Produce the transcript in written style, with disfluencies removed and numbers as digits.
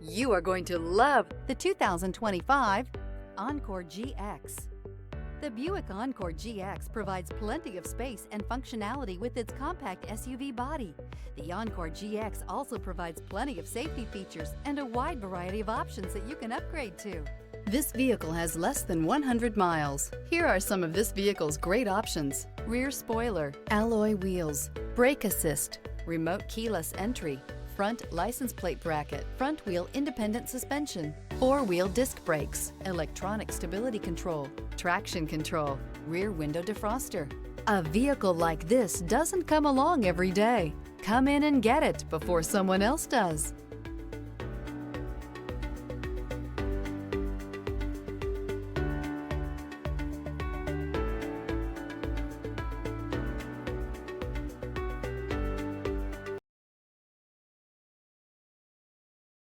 You are going to love the 2025 Encore GX. The Buick Encore GX provides plenty of space and functionality with its compact SUV body. The Encore GX also provides plenty of safety features and a wide variety of options that you can upgrade to. This vehicle has less than 100 miles. Here are some of this vehicle's great options: rear spoiler, alloy wheels, brake assist, remote keyless entry, front license plate bracket, front wheel independent suspension, four-wheel disc brakes, electronic stability control, traction control, rear window defroster. A vehicle like this doesn't come along every day. Come in and get it before someone else does.